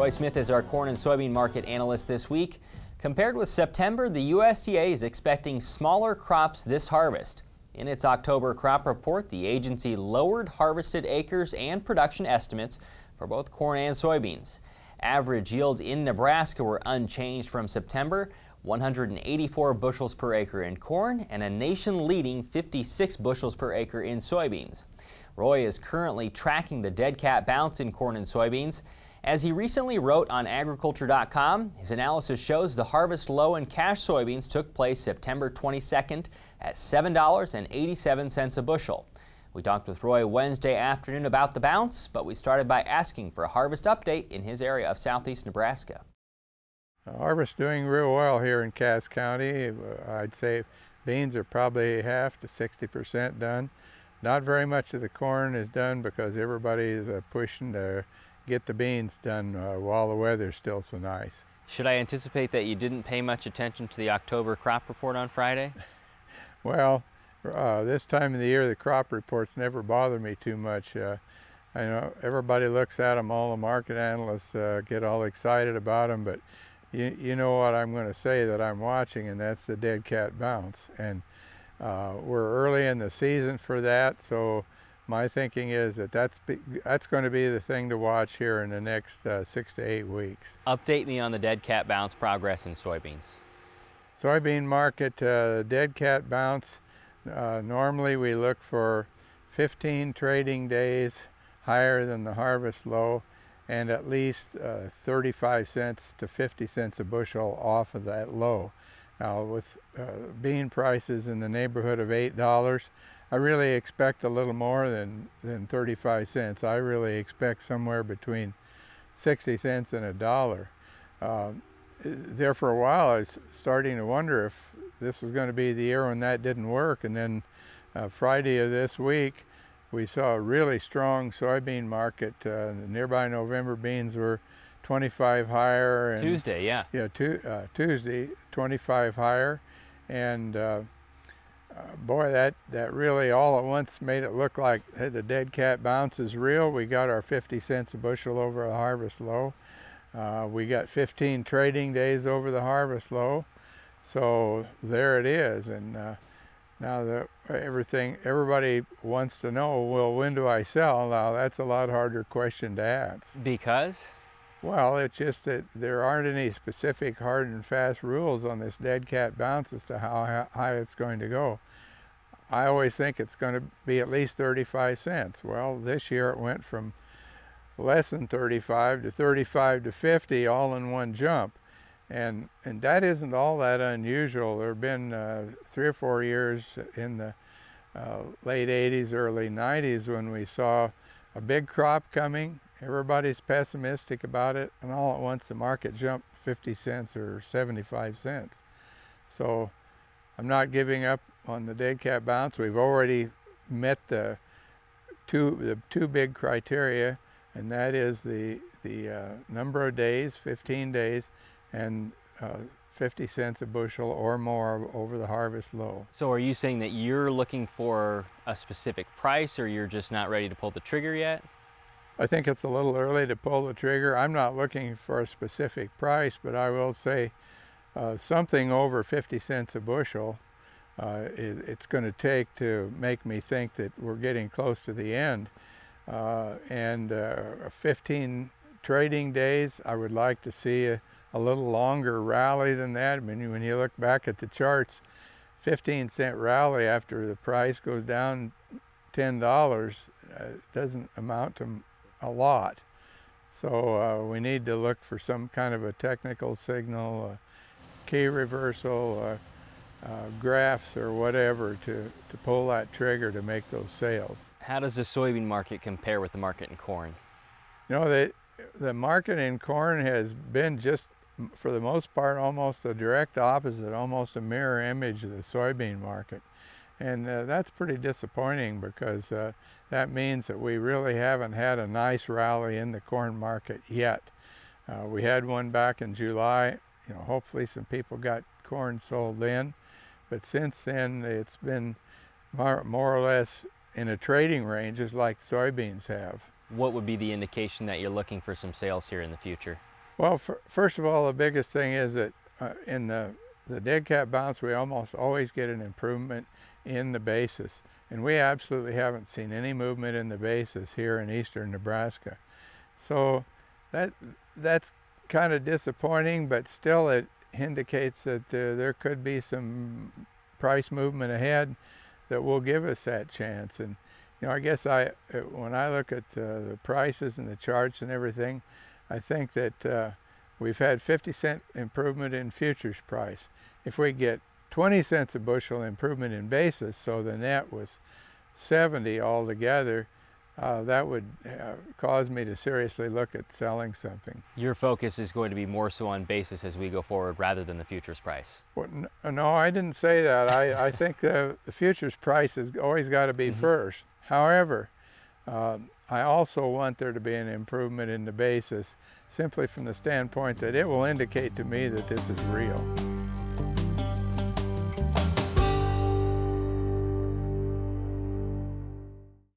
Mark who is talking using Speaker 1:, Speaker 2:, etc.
Speaker 1: Roy Smith is our corn and soybean market analyst this week. Compared with September, the USDA is expecting smaller crops this harvest. In its October crop report, the agency lowered harvested acres and production estimates for both corn and soybeans. Average yields in Nebraska were unchanged from September, 184 bushels per acre in corn and a nation-leading 56 bushels per acre in soybeans. Roy is currently tracking the dead cat bounce in corn and soybeans. As he recently wrote on agriculture.com, his analysis shows the harvest low in cash soybeans took place September 22nd at $7.87 a bushel. We talked with Roy Wednesday afternoon about the bounce, but we started by asking for a harvest update in his area of southeast Nebraska.
Speaker 2: Harvest doing real well here in Cass County. I'd say beans are probably half to 60% done. Not very much of the corn is done because everybody is pushing to get the beans done while the weather's still so nice.
Speaker 1: Should I anticipate that you didn't pay much attention to the October crop report on Friday?
Speaker 2: Well, this time of the year the crop reports never bother me too much. I know everybody looks at them, all the market analysts get all excited about them, but you know what I'm going to say that I'm watching, and that's the dead cat bounce. And we're early in the season for that, so my thinking is that that's going to be the thing to watch here in the next 6 to 8 weeks.
Speaker 1: Update me on the dead cat bounce progress in soybeans.
Speaker 2: Soybean market, dead cat bounce, normally we look for 15 trading days higher than the harvest low and at least 35 cents to 50 cents a bushel off of that low. Now with bean prices in the neighborhood of $8, I really expect a little more than 35 cents. I really expect somewhere between 60 cents and $1. There for a while I was starting to wonder if this was going to be the year when that didn't work, and then Friday of this week we saw a really strong soybean market. Nearby November beans were 25 higher. And
Speaker 1: Tuesday, yeah.
Speaker 2: Yeah, Tuesday, 25 higher. And boy, that really all at once made it look like hey, the dead cat bounce is real. We got our 50 cents a bushel over the harvest low. We got 15 trading days over the harvest low. So there it is. And now everybody wants to know, well, when do I sell? Now that's a lot harder question to ask.
Speaker 1: Because?
Speaker 2: Well, it's just that there aren't any specific hard and fast rules on this dead cat bounce as to how high it's going to go. I always think it's going to be at least 35 cents. Well, this year it went from less than 35 to 35 to 50 all in one jump. And that isn't all that unusual. There have been 3 or 4 years in the late 80s, early 90s when we saw a big crop coming. Everybody's pessimistic about it, and all at once the market jumped 50 cents or 75 cents. So I'm not giving up on the dead cat bounce. We've already met the two big criteria, and that is the number of days, 15 days, and 50 cents a bushel or more over the harvest low.
Speaker 1: So are you saying that you're looking for a specific price, or you're just not ready to pull the trigger yet?
Speaker 2: I think it's a little early to pull the trigger. I'm not looking for a specific price, but I will say something over 50 cents a bushel it's going to take to make me think that we're getting close to the end. 15 trading days, I would like to see a little longer rally than that. I mean, when you look back at the charts, 15-cent rally after the price goes down $10 doesn't amount to a lot. So we need to look for some kind of a technical signal, key reversal, graphs or whatever to pull that trigger to make those sales.
Speaker 1: How does the soybean market compare with the market in corn?
Speaker 2: You know, the market in corn has been just, for the most part, almost the direct opposite, almost a mirror image of the soybean market. And that's pretty disappointing because that means that we really haven't had a nice rally in the corn market yet. We had one back in July. You know, hopefully some people got corn sold then, but since then it's been more or less in a trading range, just like soybeans have.
Speaker 1: What would be the indication that you're looking for some sales here in the future?
Speaker 2: Well, first of all, the biggest thing is that in the dead cat bounce, we almost always get an improvement in the basis. And we absolutely haven't seen any movement in the basis here in eastern Nebraska. So that's kind of disappointing, but still it indicates that there could be some price movement ahead that will give us that chance. And you know, I guess when I look at the prices and the charts and everything, I think that we've had 50-cent improvement in futures price. If we get 20 cents a bushel improvement in basis, so the net was 70 altogether, that would cause me to seriously look at selling something.
Speaker 1: Your focus is going to be more so on basis as we go forward rather than the futures price.
Speaker 2: Well, no, I didn't say that. I think the futures price has always got to be first. However, I also want there to be an improvement in the basis, simply from the standpoint that it will indicate to me that this is real.